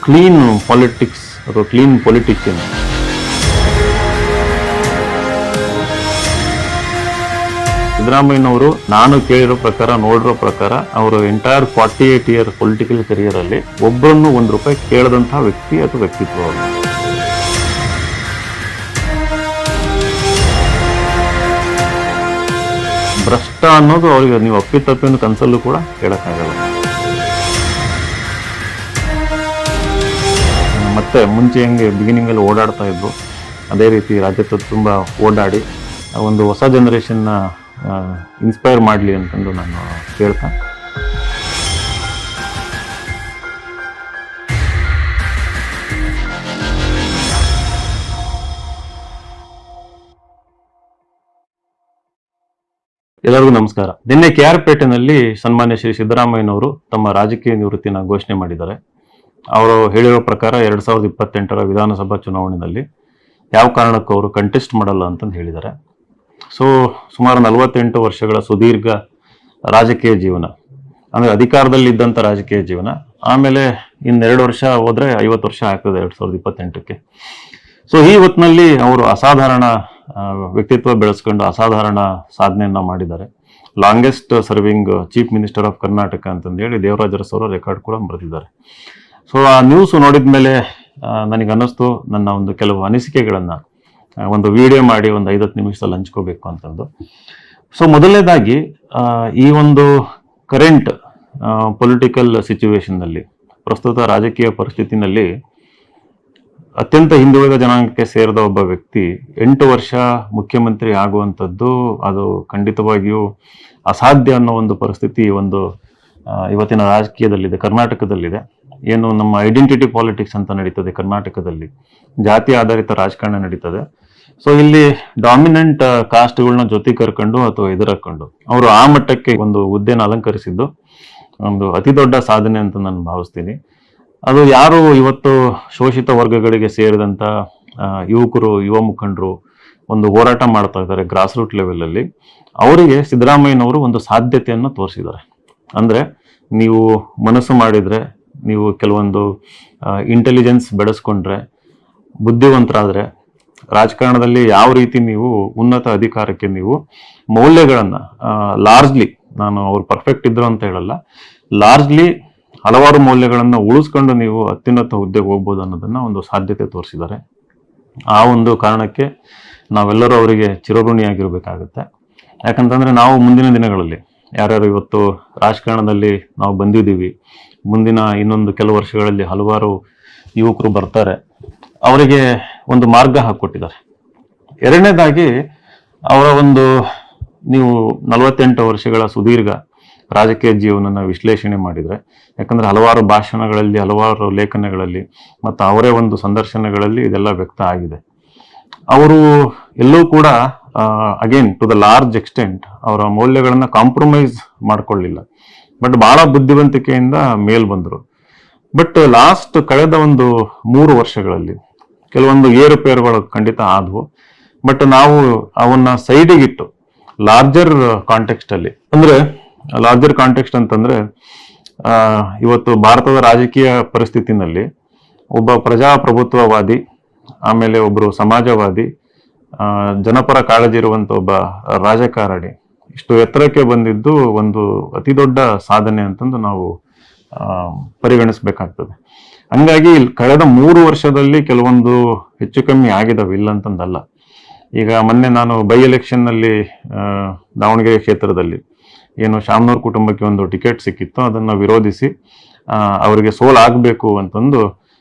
Clean politics ಅಥವಾ clean politician. ಸಿದ್ದರಾಮಯ್ಯನವರು ನಾನು ಕೇಳಿರೋ ಪ್ರಕಾರ, ನೋಡಿರೋ ಪ್ರಕಾರ, ಅವರು ಎಂಟೈರ್ 48 ಇಯರ್ ಪೊಲಿಟಿಕಲ್ ಕರಿಯರ್ ಅಲ್ಲಿ ಒಬ್ಬರನ್ನು ₹1 ಕೇಳದಂತಹ ವ್ಯಕ್ತಿ ಅಥವಾ ವ್ಯಕ್ತಿತ್ವ ಅವರು. ಭ್ರಷ್ಟ ಅನ್ನೋದು ಅವರಿಗೆ ನೀವು ಅಪ್ಪಿತಪ್ಪಿನ ಕನಸಲ್ಲೂ ಕೂಡ ಹೇಳಕ್ಕಾಗಲ್ಲ. ಮತ್ತೆ ಮುಂಚೆ ಹೆಂಗೆ ಬಿಗಿನಿಂಗ್ ಅಲ್ಲಿ ಓಡಾಡ್ತಾ ಇದ್ರು, ಅದೇ ರೀತಿ ರಾಜ್ಯದ ತುಂಬ ಓಡಾಡಿ ಒಂದು ಹೊಸ ಜನರೇಷನ್ನ ಇನ್ಸ್ಪೈರ್ ಮಾಡಲಿ ಅಂತಂದು ನಾನು ಕೇಳ್ತಾ, ಎಲ್ಲರಿಗೂ ನಮಸ್ಕಾರ. ನಿನ್ನೆ KR ಪೇಟೆನಲ್ಲಿ ಸನ್ಮಾನ್ಯ ಶ್ರೀ ಸಿದ್ದರಾಮಯ್ಯನವರು ತಮ್ಮ ರಾಜಕೀಯ ನಿವೃತ್ತಿನ ಘೋಷಣೆ ಮಾಡಿದ್ದಾರೆ. ಅವರು ಹೇಳಿರೋ ಪ್ರಕಾರ 2028ರ ವಿಧಾನಸಭಾ ಚುನಾವಣೆಯಲ್ಲಿ ಯಾವ ಕಾರಣಕ್ಕೂ ಅವರು ಕಂಟೆಸ್ಟ್ ಮಾಡಲ್ಲ ಅಂತಂದು ಹೇಳಿದ್ದಾರೆ. ಸೊ ಸುಮಾರು 48 ವರ್ಷಗಳ ಸುದೀರ್ಘ ರಾಜಕೀಯ ಜೀವನ, ಅಂದರೆ ಅಧಿಕಾರದಲ್ಲಿ ಇದ್ದಂಥ ರಾಜಕೀಯ ಜೀವನ, ಆಮೇಲೆ ಇನ್ನೆರಡು ವರ್ಷ ಹೋದ್ರೆ 50 ವರ್ಷ ಆಗ್ತದೆ 2028ಕ್ಕೆ. ಸೊ ಈ ಹೊತ್ತಿನಲ್ಲಿ ಅವರು ಅಸಾಧಾರಣ ವ್ಯಕ್ತಿತ್ವ ಬೆಳೆಸ್ಕೊಂಡು ಅಸಾಧಾರಣ ಸಾಧನೆಯನ್ನ ಮಾಡಿದ್ದಾರೆ. Longest serving chief minister of Karnataka ಅಂತಂದು ಹೇಳಿ ದೇವರಾಜ ಅರಸು ಅವರ ರೆಕಾರ್ಡ್ ಕೂಡ ಬರೆದಿದ್ದಾರೆ. ಸೊ ಆ ನ್ಯೂಸ್ ನೋಡಿದ ಮೇಲೆ ನನಗೆ ಅನ್ನಿಸ್ತು, ನನ್ನ ಒಂದು ಕೆಲವು ಅನಿಸಿಕೆಗಳನ್ನ ಒಂದು ವಿಡಿಯೋ ಮಾಡಿ ಒಂದು 5-10 ನಿಮಿಷದಲ್ಲಿ ಹಂಚ್ಕೋಬೇಕು ಅಂತಂದು. ಸೊ ಮೊದಲನೇದಾಗಿ ಈ ಒಂದು ಕರೆಂಟ್ ಪೊಲಿಟಿಕಲ್ ಸಿಚುವೇಶನ್ನಲ್ಲಿ, ಪ್ರಸ್ತುತ ರಾಜಕೀಯ ಪರಿಸ್ಥಿತಿನಲ್ಲಿ ಅತ್ಯಂತ ಹಿಂದುಳಿದ ಜನಾಂಗಕ್ಕೆ ಸೇರಿದ ಒಬ್ಬ ವ್ಯಕ್ತಿ 8 ವರ್ಷ ಮುಖ್ಯಮಂತ್ರಿ ಆಗುವಂಥದ್ದು ಅದು ಖಂಡಿತವಾಗಿಯೂ ಅಸಾಧ್ಯ ಅನ್ನೋ ಒಂದು ಪರಿಸ್ಥಿತಿ ಇವತ್ತಿನ ರಾಜಕೀಯದಲ್ಲಿದೆ, ಕರ್ನಾಟಕದಲ್ಲಿದೆ. ಏನು ನಮ್ಮ ಐಡೆಂಟಿಟಿ ಪಾಲಿಟಿಕ್ಸ್ ಅಂತ ನಡೀತದೆ ಕರ್ನಾಟಕದಲ್ಲಿ, ಜಾತಿ ಆಧಾರಿತ ರಾಜಕಾರಣ ನಡೀತದೆ. ಸೊ ಇಲ್ಲಿ ಡಾಮಿನೆಂಟ್ ಕಾಸ್ಟ್ಗಳನ್ನ ಜೊತೆ ಕರ್ಕೊಂಡು ಅಥವಾ ಎದುರಾಕೊಂಡು ಅವರು ಆ ಮಟ್ಟಕ್ಕೆ ಒಂದು ಹುದ್ದೆನ ಅಲಂಕರಿಸಿದ್ದು ಒಂದು ಅತಿ ದೊಡ್ಡ ಸಾಧನೆ ಅಂತ ನಾನು ಭಾವಿಸ್ತೀನಿ. ಅದು ಯಾರು ಇವತ್ತು ಶೋಷಿತ ವರ್ಗಗಳಿಗೆ ಸೇರಿದಂಥ ಯುವಕರು, ಯುವ ಮುಖಂಡರು ಒಂದು ಹೋರಾಟ ಮಾಡ್ತಾ ಇದ್ದಾರೆ ಗ್ರಾಸ್ ರೂಟ್ ಲೆವೆಲ್ ಅಲ್ಲಿ, ಅವರಿಗೆ ಸಿದ್ದರಾಮಯ್ಯನವರು ಒಂದು ಸಾಧ್ಯತೆಯನ್ನು ತೋರಿಸಿದ್ದಾರೆ. ಅಂದ್ರೆ ನೀವು ಮನಸ್ಸು ಮಾಡಿದ್ರೆ, ನೀವು ಕೆಲವೊಂದು ಇಂಟೆಲಿಜೆನ್ಸ್ ಬೆಳೆಸ್ಕೊಂಡ್ರೆ, ಬುದ್ಧಿವಂತರಾದ್ರೆ, ರಾಜಕಾರಣದಲ್ಲಿ ಯಾವ ರೀತಿ ನೀವು ಉನ್ನತ ಅಧಿಕಾರಕ್ಕೆ ನೀವು ಮೌಲ್ಯಗಳನ್ನ ಲಾರ್ಜ್ಲಿ, ನಾನು ಅವ್ರು ಪರ್ಫೆಕ್ಟ್ ಇದ್ರು ಅಂತ ಹೇಳಲ್ಲ, ಲಾರ್ಜ್ಲಿ ಹಲವಾರು ಮೌಲ್ಯಗಳನ್ನ ಉಳಿಸ್ಕೊಂಡು ನೀವು ಅತ್ಯುನ್ನತ ಹುದ್ದೆಗೆ ಹೋಗ್ಬೋದು ಅನ್ನೋದನ್ನ ಒಂದು ಸಾಧ್ಯತೆ ತೋರಿಸಿದ್ದಾರೆ. ಆ ಒಂದು ಕಾರಣಕ್ಕೆ ನಾವೆಲ್ಲರೂ ಅವರಿಗೆ ಚಿರಋಣಿಯಾಗಿರ್ಬೇಕಾಗತ್ತೆ. ಯಾಕಂತಂದ್ರೆ ನಾವು ಮುಂದಿನ ದಿನಗಳಲ್ಲಿ ಯಾರ್ಯಾರು ಇವತ್ತು ರಾಜಕಾರಣದಲ್ಲಿ ನಾವು ಬಂದಿದ್ದೀವಿ, ಮುಂದಿನ ಇನ್ನೊಂದು ಕೆಲವು ವರ್ಷಗಳಲ್ಲಿ ಹಲವಾರು ಯುವಕರು ಬರ್ತಾರೆ, ಅವರಿಗೆ ಒಂದು ಮಾರ್ಗ ಹಾಕೊಟ್ಟಿದ್ದಾರೆ. ಎರಡನೇದಾಗಿ ಅವರ ಒಂದು, ನೀವು 48 ವರ್ಷಗಳ ಸುದೀರ್ಘ ರಾಜಕೀಯ ಜೀವನನ ವಿಶ್ಲೇಷಣೆ ಮಾಡಿದ್ರೆ, ಯಾಕಂದ್ರೆ ಹಲವಾರು ಭಾಷಣಗಳಲ್ಲಿ, ಹಲವಾರು ಲೇಖನಗಳಲ್ಲಿ ಮತ್ತು ಅವರೇ ಒಂದು ಸಂದರ್ಶನಗಳಲ್ಲಿ ಇದೆಲ್ಲ ವ್ಯಕ್ತ ಆಗಿದೆ. ಅವರು ಎಲ್ಲೂ ಕೂಡ again to the large extent ಅವರ ಮೌಲ್ಯಗಳನ್ನ ಕಾಂಪ್ರಮೈಸ್ ಮಾಡ್ಕೊಳ್ಳಿಲ್ಲ, ಬಟ್ ಬಹಳ ಬುದ್ಧಿವಂತಿಕೆಯಿಂದ ಮೇಲ್ ಬಂದರು. ಬಟ್ ಕಳೆದ ಒಂದು 3 ವರ್ಷಗಳಲ್ಲಿ ಕೆಲವೊಂದು ಏರುಪೇರುಗಳು ಖಂಡಿತ ಆದವು. ಬಟ್ ನಾವು ಅವನ್ನ ಸೈಡಿಗಿಟ್ಟು ಲಾರ್ಜರ್ ಕಾಂಟೆಕ್ಸ್ಟ್ ಅಲ್ಲಿ, ಅಂದ್ರೆ ಲಾರ್ಜರ್ ಕಾಂಟೆಕ್ಸ್ಟ್ ಅಂತಂದ್ರೆ ಇವತ್ತು ಭಾರತದ ರಾಜಕೀಯ ಪರಿಸ್ಥಿತಿನಲ್ಲಿ ಒಬ್ಬ ಪ್ರಜಾಪ್ರಭುತ್ವವಾದಿ, ಆಮೇಲೆ ಒಬ್ರು ಸಮಾಜವಾದಿ, ಜನಪರ ಕಾಳಜಿ ಇರುವಂತ ಒಬ್ಬ ರಾಜಕಾರಣಿ ಇಷ್ಟು ಎತ್ತರಕ್ಕೆ ಬಂದಿದ್ದು ಒಂದು ಅತಿ ದೊಡ್ಡ ಸಾಧನೆ ಅಂತಂದು ನಾವು ಪರಿಗಣಿಸ್ಬೇಕಾಗ್ತದೆ. ಹಂಗಾಗಿ ಕಳೆದ 3 ವರ್ಷದಲ್ಲಿ ಕೆಲವೊಂದು ಹೆಚ್ಚು ಕಮ್ಮಿ ಆಗಿದಾವೆ, ಇಲ್ಲ ಅಂತಂದಲ್ಲ. ಈಗ ಮೊನ್ನೆ ನಾನು ಬೈ ಎಲೆಕ್ಷನ್ ನಲ್ಲಿ ದಾವಣಗೆರೆ ಕ್ಷೇತ್ರದಲ್ಲಿ ಏನು ಶಾಮನೂರ್ ಕುಟುಂಬಕ್ಕೆ ಒಂದು ಟಿಕೆಟ್ ಸಿಕ್ಕಿತ್ತು, ಅದನ್ನ ವಿರೋಧಿಸಿ ಅವರಿಗೆ ಸೋಲಾಗಬೇಕು ಅಂತಂದು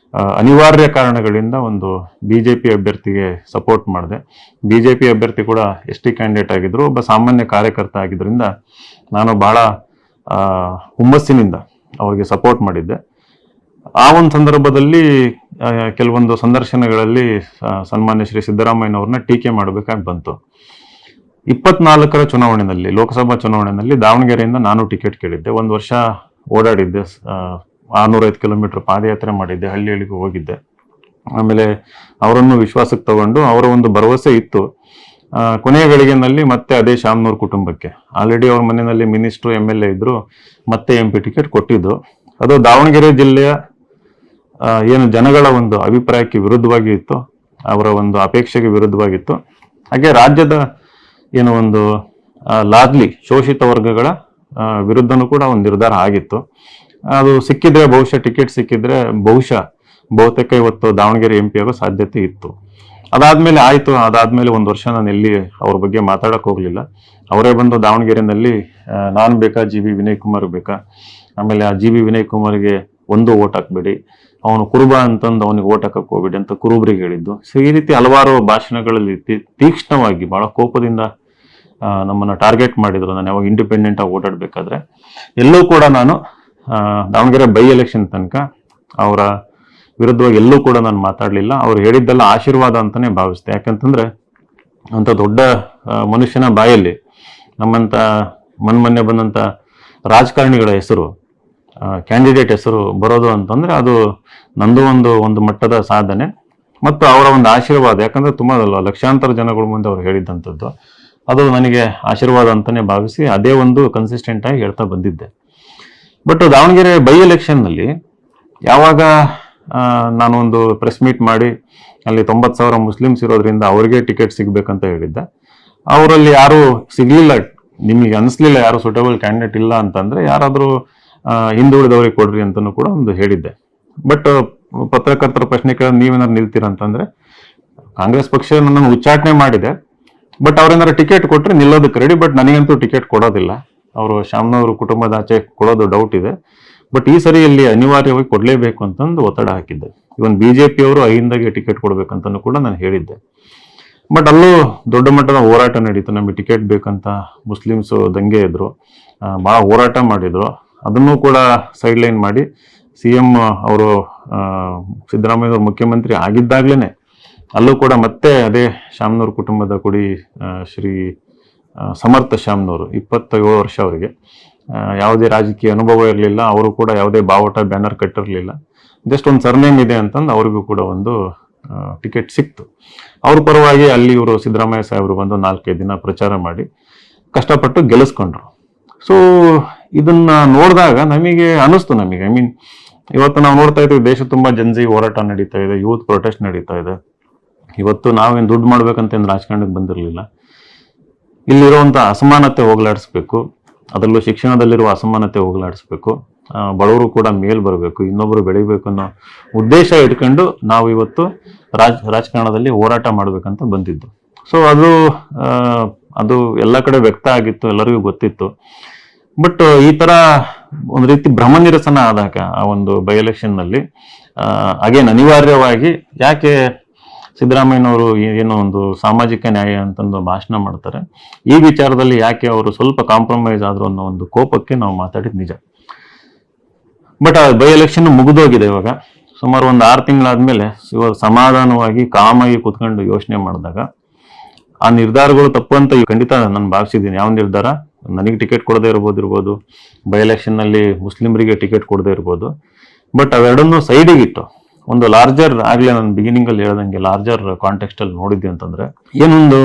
ಅನಿವಾರ್ಯ ಕಾರಣಗಳಿಂದ ಒಂದು BJP ಅಭ್ಯರ್ಥಿಗೆ ಸಪೋರ್ಟ್ ಮಾಡಿದೆ. BJP ಅಭ್ಯರ್ಥಿ ಕೂಡ ST ಕ್ಯಾಂಡಿಡೇಟ್ ಆಗಿದ್ರು, ಒಬ್ಬ ಸಾಮಾನ್ಯ ಕಾರ್ಯಕರ್ತ ಆಗಿದ್ರಿಂದ ನಾನು ಬಹಳ ಹುಮ್ಮಸ್ಸಿನಿಂದ ಅವರಿಗೆ ಸಪೋರ್ಟ್ ಮಾಡಿದ್ದೆ. ಆ ಒಂದು ಸಂದರ್ಭದಲ್ಲಿ ಕೆಲವೊಂದು ಸಂದರ್ಶನಗಳಲ್ಲಿ ಸನ್ಮಾನ್ಯ ಶ್ರೀ ಸಿದ್ದರಾಮಯ್ಯನವ್ರನ್ನ ಟೀಕೆ ಮಾಡಬೇಕಾಗಿ ಬಂತು. 24ರ ಚುನಾವಣೆಯಲ್ಲಿ, ಲೋಕಸಭಾ ಚುನಾವಣೆಯಲ್ಲಿ ದಾವಣಗೆರೆಯಿಂದ ನಾನು ಟಿಕೆಟ್ ಕೇಳಿದ್ದೆ. 1 ವರ್ಷ ಓಡಾಡಿದ್ದೆ, 605 ಕಿಲೋಮೀಟರ್ ಪಾದಯಾತ್ರೆ ಮಾಡಿದ್ದೆ, ಹಳ್ಳಿಗೂ ಹೋಗಿದ್ದೆ. ಆಮೇಲೆ ಅವರನ್ನು ವಿಶ್ವಾಸಕ್ಕೆ ತಗೊಂಡು ಅವರ ಒಂದು ಭರವಸೆ ಇತ್ತು. ಕೊನೆಯ ಗಳಿಗೆನಲ್ಲಿ ಮತ್ತೆ ಅದೇ ಶಾಮನೂರ್ ಕುಟುಂಬಕ್ಕೆ, ಆಲ್ರೆಡಿ ಅವ್ರ ಮನೆಯಲ್ಲಿ ಮಿನಿಸ್ಟ್ರು MLA ಇದ್ರು, ಮತ್ತೆ MP ಟಿಕೆಟ್ ಕೊಟ್ಟಿದ್ದು. ಅದು ದಾವಣಗೆರೆ ಜಿಲ್ಲೆಯ ಏನು ಜನಗಳ ಒಂದು ಅಭಿಪ್ರಾಯಕ್ಕೆ ವಿರುದ್ಧವಾಗಿ ಇತ್ತು, ಅವರ ಒಂದು ಅಪೇಕ್ಷೆಗೆ ವಿರುದ್ಧವಾಗಿತ್ತು. ಹಾಗೆ ರಾಜ್ಯದ ಏನು ಒಂದು ಲಾರ್ಜ್ಲಿ ಶೋಷಿತ ವರ್ಗಗಳ ವಿರುದ್ಧನೂ ಕೂಡ ಒಂದು ನಿರ್ಧಾರ ಆಗಿತ್ತು. ಅದು ಸಿಕ್ಕಿದ್ರೆ ಬಹುಶಃ ಟಿಕೆಟ್ ಸಿಕ್ಕಿದ್ರೆ ಬಹುತೇಕ ಇವತ್ತು ದಾವಣಗೆರೆ MP ಆಗೋ ಸಾಧ್ಯತೆ ಇತ್ತು. ಅದಾದ್ಮೇಲೆ ಆಯ್ತು, ಅದಾದ್ಮೇಲೆ ಒಂದು ವರ್ಷ ನಾನು ಎಲ್ಲಿ ಅವ್ರ ಬಗ್ಗೆ ಮಾತಾಡಕ್ ಹೋಗ್ಲಿಲ್ಲ. ಅವರೇ ಬಂದು ದಾವಣಗೆರೆನಲ್ಲಿ ನಾನ್ ಬೇಕಾ GB ವಿನಯ್ ಕುಮಾರ್ ಬೇಕಾ, ಆಮೇಲೆ ಆ GB ವಿನಯ್ ಕುಮಾರ್ಗೆ ಒಂದು ಓಟ್ ಹಾಕ್ಬೇಡಿ, ಅವನು ಕುರುಬ ಅಂತಂದು ಅವನಿಗೆ ಓಟ್ ಹಾಕಕ್ ಹೋಗ್ಬೇಡಿ ಅಂತ ಕುರುಬ್ರಿಗೆ ಹೇಳಿದ್ದು. ಸೊ ಈ ರೀತಿ ಹಲವಾರು ಭಾಷಣಗಳಲ್ಲಿ ತೀಕ್ಷ್ಣವಾಗಿ ಬಹಳ ಕೋಪದಿಂದ ನಮ್ಮನ್ನ ಟಾರ್ಗೆಟ್ ಮಾಡಿದ್ರು. ನಾನು ಯಾವಾಗ ಇಂಡಿಪೆಂಡೆಂಟ್ ಆಗಿ ಓಡಾಡ್ಬೇಕಾದ್ರೆ ಎಲ್ಲೂ ಕೂಡ ನಾನು ದಾವಣಗೆರೆ ಬೈ ಎಲೆಕ್ಷನ್ ತನಕ ಅವರ ವಿರುದ್ಧವಾಗಿ ಎಲ್ಲೂ ಕೂಡ ನಾನು ಮಾತಾಡ್ಲಿಲ್ಲ. ಅವ್ರು ಹೇಳಿದ್ದೆಲ್ಲ ಆಶೀರ್ವಾದ ಅಂತಾನೆ ಭಾವಿಸ್ತೆ. ಯಾಕಂತಂದ್ರೆ ಅಂತ ದೊಡ್ಡ ಮನುಷ್ಯನ ಬಾಯಲ್ಲಿ ನಮ್ಮಂತ ಮೊನ್ನೆ ಬಂದಂತ ರಾಜಕಾರಣಿಗಳ ಹೆಸರು, ಕ್ಯಾಂಡಿಡೇಟ್ ಹೆಸರು ಬರೋದು ಅಂತಂದ್ರೆ ಅದು ನಂದು ಒಂದು ಮಟ್ಟದ ಸಾಧನೆ ಮತ್ತು ಅವರ ಒಂದು ಆಶೀರ್ವಾದ. ಯಾಕಂದ್ರೆ ತುಂಬಾ ಲಕ್ಷಾಂತರ ಜನಗಳ ಮುಂದೆ ಅವ್ರು ಹೇಳಿದ್ದಂಥದ್ದು, ಅದು ನನಗೆ ಆಶೀರ್ವಾದ ಅಂತಾನೆ ಭಾವಿಸಿ ಅದೇ ಒಂದು ಕನ್ಸಿಸ್ಟೆಂಟ್ ಆಗಿ ಹೇಳ್ತಾ ಬಂದಿದ್ದೆ. ಬಟ್ ದಾವಣಗೆರೆ ಬೈ ಎಲೆಕ್ಷನ್ ನಲ್ಲಿ ಯಾವಾಗ ನಾನು ಒಂದು ಪ್ರೆಸ್ ಮೀಟ್ ಮಾಡಿ ಅಲ್ಲಿ 90,000 ಮುಸ್ಲಿಮ್ಸ್ ಇರೋದ್ರಿಂದ ಅವ್ರಿಗೆ ಟಿಕೆಟ್ ಸಿಗ್ಬೇಕಂತ ಹೇಳಿದ್ದೆ. ಅವರಲ್ಲಿ ಯಾರು ಸಿಗ್ಲಿಲ್ಲ, ನಿಮಗೆ ಅನಿಸ್ಲಿಲ್ಲ ಯಾರು ಸೂಟಬಲ್ ಕ್ಯಾಂಡಿಡೇಟ್ ಇಲ್ಲ ಅಂತಂದ್ರೆ ಯಾರಾದ್ರೂ ಹಿಂದುಳಿದವ್ರಿಗೆ ಕೊಡ್ರಿ ಅಂತಾನು ಕೂಡ ಒಂದು ಹೇಳಿದ್ದೆ. ಬಟ್ ಪತ್ರಕರ್ತರ ಪ್ರಶ್ನೆ ಕೇಳ ನೀವೇನಾದ್ರು ನಿಲ್ತೀರ ಅಂತಂದ್ರೆ ಕಾಂಗ್ರೆಸ್ ಪಕ್ಷ ನನ್ನನ್ನು ಉಚ್ಚಾಟನೆ ಮಾಡಿದೆ, ಬಟ್ ಅವ್ರೇನಾದ್ರು ಟಿಕೆಟ್ ಕೊಟ್ರೆ ನಿಲ್ಲೋದಕ್ಕೆ ರೆಡಿ. ಬಟ್ ನನಗಂತೂ ಟಿಕೆಟ್ ಕೊಡೋದಿಲ್ಲ, ಅವರು ಶ್ಯಾಮ್ನವ್ರ ಕುಟುಂಬದ ಆಚೆ ಕೊಡೋದು ಡೌಟ್ ಇದೆ. ಬಟ್ ಈ ಸರಿ ಇಲ್ಲಿ ಅನಿವಾರ್ಯವಾಗಿ ಕೊಡ್ಲೇಬೇಕು ಅಂತಂದು ಒತ್ತಡ ಹಾಕಿದ್ದೆ. ಇವನ್ BJP ಅವರು ಅಹಿಂದಾಗೆ ಟಿಕೆಟ್ ಕೊಡ್ಬೇಕಂತನೂ ಕೂಡ ನಾನು ಹೇಳಿದ್ದೆ. ಬಟ್ ಅಲ್ಲೂ ದೊಡ್ಡ ಮಟ್ಟದ ಹೋರಾಟ ನಡೀತು. ನಮಗೆ ಟಿಕೆಟ್ ಬೇಕಂತ ಮುಸ್ಲಿಮ್ಸ್ ದಂಗೆ ಇದ್ರು, ಬಹಳ ಹೋರಾಟ ಮಾಡಿದ್ರು. ಅದನ್ನು ಕೂಡ ಸೈಡ್ ಲೈನ್ ಮಾಡಿ CM ಅವರು ಸಿದ್ದರಾಮಯ್ಯ ಅವರು ಮುಖ್ಯಮಂತ್ರಿ ಆಗಿದ್ದಾಗ್ಲೇನೆ ಅಲ್ಲೂ ಕೂಡ ಮತ್ತೆ ಅದೇ ಶ್ಯಾಮ್ನವ್ರ ಕುಟುಂಬದ ಕುಡಿ ಶ್ರೀ ಸಮರ್ಥ ಶ್ಯಾಮ್ನವರು 27 ವರ್ಷ ಅವರಿಗೆ ಯಾವುದೇ ರಾಜಕೀಯ ಅನುಭವ ಇರಲಿಲ್ಲ. ಅವರು ಕೂಡ ಯಾವುದೇ ಬಾವುಟ ಬ್ಯಾನರ್ ಕಟ್ಟಿರಲಿಲ್ಲ. ಜಸ್ಟ್ ಒಂದು ಸರ್ನೇಮ್ ಇದೆ ಅಂತಂದು ಅವ್ರಿಗೂ ಕೂಡ ಒಂದು ಟಿಕೆಟ್ ಸಿಕ್ತು. ಅವ್ರ ಪರವಾಗಿ ಅಲ್ಲಿ ಇವರು ಸಿದ್ದರಾಮಯ್ಯ ಸಾಹೇಬರು ಬಂದು 4-5 ದಿನ ಪ್ರಚಾರ ಮಾಡಿ ಕಷ್ಟಪಟ್ಟು ಗೆಲ್ಲಿಸ್ಕೊಂಡ್ರು. ಸೊ ಇದನ್ನ ನೋಡಿದಾಗ ನಮಗೆ ಅನಿಸ್ತು, ಐ ಮೀನ್ ಇವತ್ತು ನಾವು ನೋಡ್ತಾ ಇದ್ದೀವಿ ದೇಶ ತುಂಬಾ ಜನಜಿ ಹೋರಾಟ ನಡೀತಾ ಇದೆ, ಯೂತ್ ಪ್ರೊಟೆಸ್ಟ್ ನಡೀತಾ ಇದೆ. ಇವತ್ತು ನಾವೇನು ದುಡ್ಡು ಮಾಡ್ಬೇಕಂತ ಏನು ರಾಜಕಾರಣಕ್ಕೆ ಬಂದಿರಲಿಲ್ಲ. ಇಲ್ಲಿರುವಂತ ಅಸಮಾನತೆ ಹೋಗಲಾಡಿಸ್ಬೇಕು, ಅದರಲ್ಲೂ ಶಿಕ್ಷಣದಲ್ಲಿರುವ ಅಸಮಾನತೆ ಹೋಗಲಾಡಿಸ್ಬೇಕು, ಬಡವರು ಕೂಡ ಮೇಲ್ ಬರಬೇಕು, ಇನ್ನೊಬ್ರು ಬೆಳಿಬೇಕು ಅನ್ನೋ ಉದ್ದೇಶ ಇಟ್ಕೊಂಡು ನಾವು ಇವತ್ತು ರಾಜಕಾರಣದಲ್ಲಿ ಹೋರಾಟ ಮಾಡ್ಬೇಕಂತ ಬಂದಿದ್ದು. ಸೊ ಅದು ಎಲ್ಲ ಕಡೆ ವ್ಯಕ್ತ ಆಗಿತ್ತು, ಎಲ್ಲರಿಗೂ ಗೊತ್ತಿತ್ತು. ಬಟ್ ಈ ತರ ಒಂದು ರೀತಿ ಭ್ರಮ ನಿರಸನ ಆದಾಗ ಆ ಒಂದು ಬೈ ಎಲೆಕ್ಷನ್ ನಲ್ಲಿ ಅಗೇನ್ ಅನಿವಾರ್ಯವಾಗಿ ಯಾಕೆ ಸಿದ್ದರಾಮಯ್ಯನವರು ಏನೋ ಒಂದು ಸಾಮಾಜಿಕ ನ್ಯಾಯ ಅಂತಂದು ಭಾಷಣ ಮಾಡ್ತಾರೆ, ಈ ವಿಚಾರದಲ್ಲಿ ಯಾಕೆ ಅವರು ಸ್ವಲ್ಪ ಕಾಂಪ್ರಮೈಸ್ ಆದ್ರು ಅನ್ನೋ ಒಂದು ಕೋಪಕ್ಕೆ ನಾವು ಮಾತಾಡಿದ್ ನಿಜ. ಬಟ್ ಆ ಬೈ ಎಲೆಕ್ಷನ್ ಮುಗಿದೋಗಿದೆ. ಇವಾಗ ಸುಮಾರು ಒಂದು 6 ತಿಂಗಳಾದ್ಮೇಲೆ ಇವಾಗ ಸಮಾಧಾನವಾಗಿ ಕಾಮಾಗಿ ಕೂತ್ಕೊಂಡು ಯೋಚನೆ ಮಾಡಿದಾಗ ಆ ನಿರ್ಧಾರಗಳು ತಪ್ಪು ಅಂತ ಖಂಡಿತ ನಾನು ಭಾವಿಸಿದ್ದೀನಿ. ಯಾವ ನಿರ್ಧಾರ, ನನಗೆ ಟಿಕೆಟ್ ಕೊಡದೇ ಇರ್ಬೋದು, ಬೈ ಎಲೆಕ್ಷನ್ ನಲ್ಲಿ ಮುಸ್ಲಿಮರಿಗೆ ಟಿಕೆಟ್ ಕೊಡದೇ ಇರ್ಬೋದು. ಬಟ್ ಅವೆರಡನ್ನು ಸೈಡಿಗೆ ಇಟ್ಟು ಒಂದು ಲಾರ್ಜರ್, ಆಗ್ಲೇ ನಾನು ಬಿಗಿನಿಂಗ್ ಅಲ್ಲಿ ಹೇಳ್ದಂಗೆ ಲಾರ್ಜರ್ ಕಾಂಟೆಕ್ಸ್ಟ್ ಅಲ್ಲಿ ನೋಡಿದ್ದೆ ಅಂತಂದ್ರೆ ಏನೊಂದು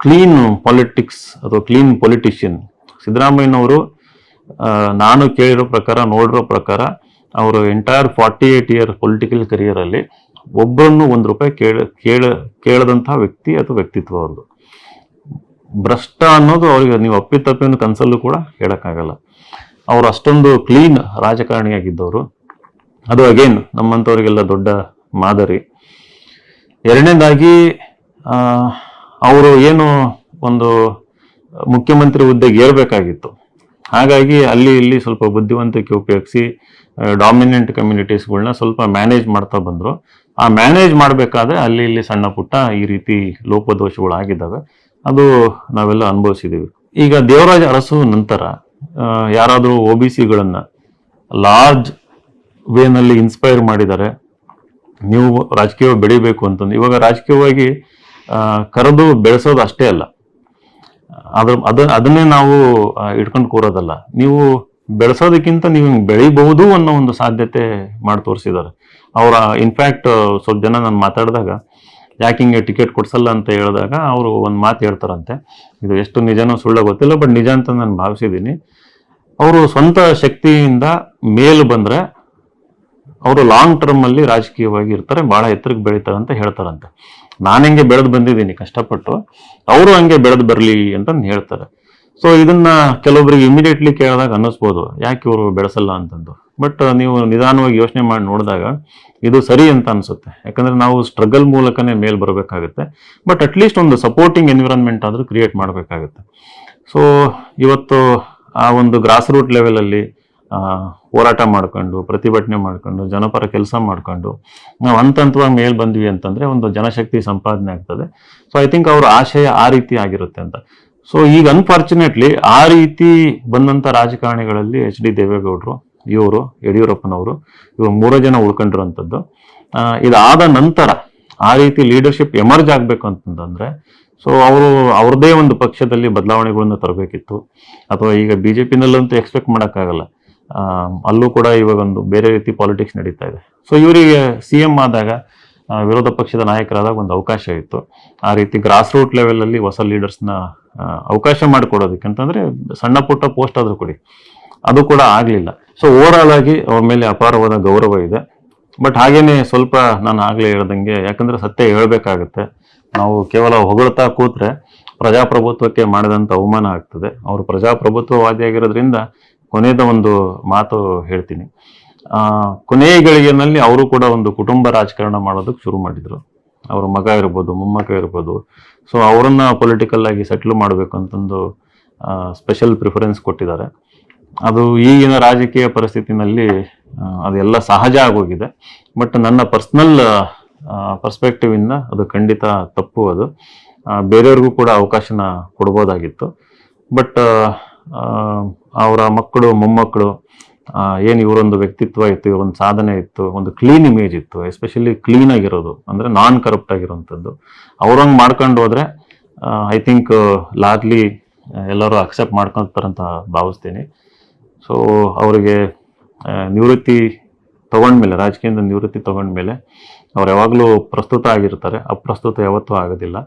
ಕ್ಲೀನ್ ಪಾಲಿಟಿಕ್ಸ್ ಅಥವಾ ಕ್ಲೀನ್ ಪೊಲಿಟಿಷಿಯನ್ ಸಿದ್ದರಾಮಯ್ಯನವರು ನಾನು ಕೇಳಿರೋ ಪ್ರಕಾರ, ನೋಡಿರೋ ಪ್ರಕಾರ ಅವರು ಎಂಟೈರ್ 48 ಇಯರ್ ಪೊಲಿಟಿಕಲ್ ಕರಿಯರ್ ಅಲ್ಲಿ ಒಬ್ಬರನ್ನು ₹1 ಕೇಳದಂತಹ ವ್ಯಕ್ತಿ ಅಥವಾ ವ್ಯಕ್ತಿತ್ವ ಅವ್ರದ್ದು. ಭ್ರಷ್ಟ ಅನ್ನೋದು ಅವ್ರಿಗೆ ನೀವು ಅಪ್ಪಿತಪ್ಪಿನ ಕನ್ಸಲ್ಲೂ ಕೂಡ ಹೇಳಕ್ಕಾಗಲ್ಲ. ಅವ್ರು ಅಷ್ಟೊಂದು ಕ್ಲೀನ್ ರಾಜಕಾರಣಿಯಾಗಿದ್ದವರು. ಅದು ಅಗೇನ್ ನಮ್ಮಂಥವ್ರಿಗೆಲ್ಲ ದೊಡ್ಡ ಮಾದರಿ. ಎರಡನೇದಾಗಿ ಅವರು ಏನು ಒಂದು ಮುಖ್ಯಮಂತ್ರಿ ಹುದ್ದೆಗೆ ಏರ್ಬೇಕಾಗಿತ್ತು, ಹಾಗಾಗಿ ಅಲ್ಲಿ ಇಲ್ಲಿ ಸ್ವಲ್ಪ ಬುದ್ಧಿವಂತಿಕೆ ಉಪಯೋಗಿಸಿ ಡಾಮಿನೆಂಟ್ ಕಮ್ಯುನಿಟೀಸ್ಗಳನ್ನ ಸ್ವಲ್ಪ ಮ್ಯಾನೇಜ್ ಮಾಡ್ತಾ ಬಂದ್ರು. ಆ ಮ್ಯಾನೇಜ್ ಮಾಡಬೇಕಾದ್ರೆ ಅಲ್ಲಿ ಇಲ್ಲಿ ಸಣ್ಣ ಪುಟ್ಟ ಈ ರೀತಿ ಲೋಪದೋಷಗಳು ಆಗಿದ್ದಾವೆ. ಅದು ನಾವೆಲ್ಲ ಅನುಭವಿಸಿದೀವಿ. ಈಗ ದೇವರಾಜ ಅರಸು ನಂತರ ಯಾರಾದರೂ OBCಗಳನ್ನ ಲಾರ್ಜ್ ವೇನಲ್ಲಿ ಇನ್ಸ್ಪೈರ್ ಮಾಡಿದ್ದಾರೆ, ನೀವು ರಾಜಕೀಯ ಬೆಳಿಬೇಕು ಅಂತಂದು. ಇವಾಗ ರಾಜಕೀಯವಾಗಿ ಕರೆದು ಬೆಳೆಸೋದು ಅಷ್ಟೇ ಅಲ್ಲ, ಅದನ್ನೇ ನಾವು ಇಟ್ಕೊಂಡು ಕೂರೋದಲ್ಲ. ನೀವು ಬೆಳೆಸೋದಕ್ಕಿಂತ ನೀವು ಬೆಳಿಬಹುದು ಅನ್ನೋ ಒಂದು ಸಾಧ್ಯತೆ ಮಾಡಿ ತೋರಿಸಿದ್ದಾರೆ. ಅವರ ಇನ್ಫ್ಯಾಕ್ಟ್ ಸ್ವಲ್ಪ ಜನ ನಾನು ಮಾತಾಡಿದಾಗ ಯಾಕೆ ಹಿಂಗೆ ಟಿಕೆಟ್ ಕೊಡ್ಸಲ್ಲ ಅಂತ ಹೇಳಿದಾಗ ಅವರು ಒಂದು ಮಾತು ಹೇಳ್ತಾರಂತೆ, ಇದು ಎಷ್ಟು ನಿಜನೋ ಸುಳ್ಳ ಗೊತ್ತಿಲ್ಲ, ಬಟ್ ನಿಜ ಅಂತ ನಾನು ಭಾವಿಸಿದ್ದೀನಿ. ಅವರು ಸ್ವಂತ ಶಕ್ತಿಯಿಂದ ಮೇಲು ಬಂದ್ರೆ ಅವರು ಲಾಂಗ್ ಟರ್ಮ್ ಅಲ್ಲಿ ರಾಜಕೀಯವಾಗಿ ಇರ್ತಾರೆ, ಬಹಳ ಎತ್ತರಕ್ಕೆ ಬೆಳೀತಾರೆ ಅಂತ ಹೇಳ್ತಾರಂತೆ. ನಾನು ಹೆಂಗೆ ಬೆಳೆದು ಬಂದಿದ್ದೀನಿ ಕಷ್ಟಪಟ್ಟು, ಅವರು ಹಂಗೆ ಬೆಳೆದು ಬರಲಿ ಅಂತ ಹೇಳ್ತಾರೆ. ಸೊ ಇದನ್ನ ಕೆಲವೊಬ್ಬರಿಗೆ ಇಮಿಡಿಯೇಟ್ಲಿ ಕೇಳಿದಾಗ ಅನ್ನಿಸ್ಬೋದು ಯಾಕೆ ಇವರು ಬೆಳೆಸಲ್ಲ ಅಂತಂದು. ಬಟ್ ನೀವು ನಿಧಾನವಾಗಿ ಯೋಚನೆ ಮಾಡಿ ನೋಡಿದಾಗ ಇದು ಸರಿ ಅಂತ ಅನ್ಸುತ್ತೆ. ಯಾಕಂದ್ರೆ ನಾವು ಸ್ಟ್ರಗಲ್ ಮೂಲಕನೇ ಮೇಲ್ ಬರಬೇಕಾಗುತ್ತೆ. ಬಟ್ ಅಟ್ಲೀಸ್ಟ್ ಒಂದು ಸಪೋರ್ಟಿಂಗ್ ಎನ್ವಿರಾನ್ಮೆಂಟ್ ಆದ್ರೂ ಕ್ರಿಯೇಟ್ ಮಾಡಬೇಕಾಗುತ್ತೆ. ಸೊ ಇವತ್ತು ಆ ಒಂದು ಗ್ರಾಸ್ ರೂಟ್ ಲೆವೆಲಲ್ಲಿ ಹೋರಾಟ ಮಾಡ್ಕೊಂಡು, ಪ್ರತಿಭಟನೆ ಮಾಡ್ಕೊಂಡು, ಜನಪರ ಕೆಲಸ ಮಾಡ್ಕೊಂಡು ನಾವು ಹಂತವಾಗಿ ಮೇಲ್ ಬಂದ್ವಿ ಅಂತಂದ್ರೆ ಒಂದು ಜನಶಕ್ತಿ ಸಂಪಾದನೆ ಆಗ್ತದೆ. ಸೊ ಐ ಥಿಂಕ್ ಅವ್ರ ಆಶಯ ಆ ರೀತಿ ಆಗಿರುತ್ತೆ ಅಂತ. ಸೊ ಈಗ ಅನ್ಫಾರ್ಚುನೇಟ್ಲಿ ಆ ರೀತಿ ಬಂದಂತ ರಾಜಕಾರಣಿಗಳಲ್ಲಿ ಎಚ್ ಡಿ ದೇವೇಗೌಡರು, ಇವರು ಯಡಿಯೂರಪ್ಪನವರು, ಇವರು 3 ಜನ ಉಳ್ಕೊಂಡಿರುವಂಥದ್ದು. ಇದಾದ ನಂತರ ಆ ರೀತಿ ಲೀಡರ್ಶಿಪ್ ಎಮರ್ಜ್ ಆಗ್ಬೇಕು ಅಂತಂದ್ರೆ ಸೊ ಅವರು ಅವ್ರದೇ ಒಂದು ಪಕ್ಷದಲ್ಲಿ ಬದಲಾವಣೆಗಳನ್ನ ತರಬೇಕಿತ್ತು. ಅಥವಾ ಈಗ ಬಿಜೆಪಿನಲ್ಲಂತೂ ಎಕ್ಸ್ಪೆಕ್ಟ್ ಮಾಡೋಕ್ಕಾಗಲ್ಲ, ಅಲ್ಲೂ ಕೂಡ ಇವಾಗ ಒಂದು ಬೇರೆ ರೀತಿ ಪಾಲಿಟಿಕ್ಸ್ ನಡೀತಾ ಇದೆ. ಸೊ ಇವರಿಗೆ CM ಆದಾಗ ವಿರೋಧ ಪಕ್ಷದ ನಾಯಕರಾದಾಗ ಒಂದು ಅವಕಾಶ ಇತ್ತು. ಆ ರೀತಿ ಗ್ರಾಸ್ ರೂಟ್ ಲೆವೆಲ್ ಅಲ್ಲಿ ಹೊಸ ಲೀಡರ್ಸ್ನ ಅವಕಾಶ ಮಾಡಿಕೊಡೋದಕ್ಕಂತಂದ್ರೆ ಸಣ್ಣ ಪುಟ್ಟ ಪೋಸ್ಟ್ ಆದ್ರೂ ಕೊಡಿ, ಅದು ಕೂಡ ಆಗ್ಲಿಲ್ಲ. ಸೊ ಓವರ್ ಆಲ್ ಆಗಿ ಅವ್ರ ಮೇಲೆ ಅಪಾರವಾದ ಗೌರವ ಇದೆ. ಬಟ್ ಹಾಗೇನೆ ಸ್ವಲ್ಪ ನಾನು ಆಗ್ಲೇ ಹೇಳ್ದಂಗೆ, ಯಾಕಂದ್ರೆ ಸತ್ಯ ಹೇಳ್ಬೇಕಾಗತ್ತೆ. ನಾವು ಕೇವಲ ಹೊಗಳ್ತಾ ಕೂತ್ರೆ ಪ್ರಜಾಪ್ರಭುತ್ವಕ್ಕೆ ಮಾಡಿದಂತ ಅವಮಾನ ಆಗ್ತದೆ. ಅವರು ಪ್ರಜಾಪ್ರಭುತ್ವವಾದಿಯಾಗಿರೋದ್ರಿಂದ ಕೊನೆಯದ ಒಂದು ಮಾತು ಹೇಳ್ತೀನಿ. ಕೊನೆಯ ಗಳಿಗೆನಲ್ಲಿ ಅವರು ಕೂಡ ಒಂದು ಕುಟುಂಬ ರಾಜಕಾರಣ ಮಾಡೋದಕ್ಕೆ ಶುರು ಮಾಡಿದ್ರು. ಅವ್ರ ಮಗ ಇರ್ಬೋದು, ಮೊಮ್ಮಗ ಇರ್ಬೋದು. ಸೊ ಅವರನ್ನ ಪೊಲಿಟಿಕಲ್ ಆಗಿ ಸೆಟ್ಲ್ ಮಾಡ್ಬೇಕು ಅಂತಂದು ಸ್ಪೆಷಲ್ ಪ್ರಿಫರೆನ್ಸ್ ಕೊಟ್ಟಿದ್ದಾರೆ. ಅದು ಈಗಿನ ರಾಜಕೀಯ ಪರಿಸ್ಥಿತಿನಲ್ಲಿ ಅದೆಲ್ಲ ಸಹಜ ಆಗೋಗಿದೆ. ಬಟ್ ನನ್ನ ಪರ್ಸನಲ್ ಪರ್ಸ್ಪೆಕ್ಟಿವ್ ಇಂದ ಅದು ಖಂಡಿತ ತಪ್ಪು. ಅದು ಬೇರೆಯವ್ರಿಗೂ ಕೂಡ ಅವಕಾಶನ ಕೊಡ್ಬೋದಾಗಿತ್ತು. ಬಟ್ ಅವರ ಮಕ್ಕಳು, ಮೊಮ್ಮಕ್ಕಳು, ಏನು ಇವರೊಂದು ವ್ಯಕ್ತಿತ್ವ ಇತ್ತು, ಇವರೊಂದು ಸಾಧನೆ ಇತ್ತು, ಒಂದು ಕ್ಲೀನ್ ಇಮೇಜ್ ಇತ್ತು, ಎಸ್ಪೆಷಲಿ ಕ್ಲೀನ್ ಆಗಿರೋದು ಅಂದ್ರೆ ನಾನ್ ಕರಪ್ಟ್ ಆಗಿರೋಂಥದ್ದು. ಅವ್ರಂಗೆ ಮಾಡ್ಕೊಂಡು ಹೋದ್ರೆ ಐ ಥಿಂಕ್ ಲಾರ್ಜ್ಲಿ ಎಲ್ಲರೂ ಅಕ್ಸೆಪ್ಟ್ ಮಾಡ್ಕೊಂತಾರಂತ ಭಾವಿಸ್ತೀನಿ. ಸೊ ಅವರಿಗೆ ನಿವೃತ್ತಿ ತಗೊಂಡ್ಮೇಲೆ, ರಾಜಕೀಯದಿಂದ ನಿವೃತ್ತಿ ತಗೊಂಡ್ಮೇಲೆ ಅವ್ರು ಯಾವಾಗಲೂ ಪ್ರಸ್ತುತ ಆಗಿರ್ತಾರೆ, ಅಪ್ರಸ್ತುತ ಯಾವತ್ತೂ ಆಗೋದಿಲ್ಲ.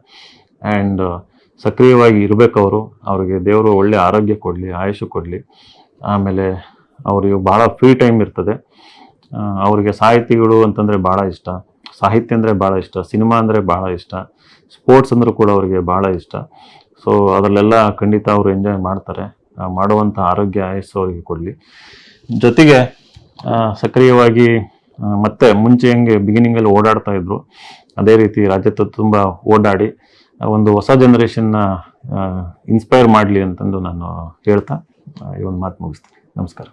ಆ್ಯಂಡ್ ಸಕ್ರಿಯವಾಗಿ ಇರಬೇಕು ಅವರು. ಅವ್ರಿಗೆ ದೇವರು ಒಳ್ಳೆ ಆರೋಗ್ಯ ಕೊಡಲಿ, ಆಯುಷು ಕೊಡಲಿ. ಆಮೇಲೆ ಅವ್ರಿಗೆ ಭಾಳ ಫ್ರೀ ಟೈಮ್ ಇರ್ತದೆ. ಅವ್ರಿಗೆ ಸಾಹಿತಿಗಳು ಅಂತಂದರೆ ಭಾಳ ಇಷ್ಟ, ಸಾಹಿತ್ಯ ಅಂದರೆ ಭಾಳ ಇಷ್ಟ, ಸಿನಿಮಾ ಅಂದರೆ ಭಾಳ ಇಷ್ಟ, ಸ್ಪೋರ್ಟ್ಸ್ ಅಂದರೂ ಕೂಡ ಅವರಿಗೆ ಭಾಳ ಇಷ್ಟ. ಸೊ ಅದರಲ್ಲೆಲ್ಲ ಖಂಡಿತ ಅವರು ಎಂಜಾಯ್ ಮಾಡ್ತಾರೆ. ಮಾಡುವಂಥ ಆರೋಗ್ಯ ಆಯಸ್ಸು ಅವರಿಗೆ ಕೊಡಲಿ. ಜೊತೆಗೆ ಸಕ್ರಿಯವಾಗಿ ಮತ್ತೆ ಮುಂಚೆ ಹೆಂಗೆ ಬಿಗಿನಿಂಗಲ್ಲಿ ಓಡಾಡ್ತಾ ಇದ್ರು, ಅದೇ ರೀತಿ ರಾಜ್ಯ ತುಂಬ ಓಡಾಡಿ ಒಂದು ಹೊಸ ಜನರೇಷನ್ನ ಇನ್ಸ್ಪೈರ್ ಮಾಡಲಿ ಅಂತಂದು ನಾನು ಹೇಳ್ತಾ ಈ ಒಂದು ಮಾತು ಮುಗಿಸ್ತೀನಿ. ನಮಸ್ಕಾರ.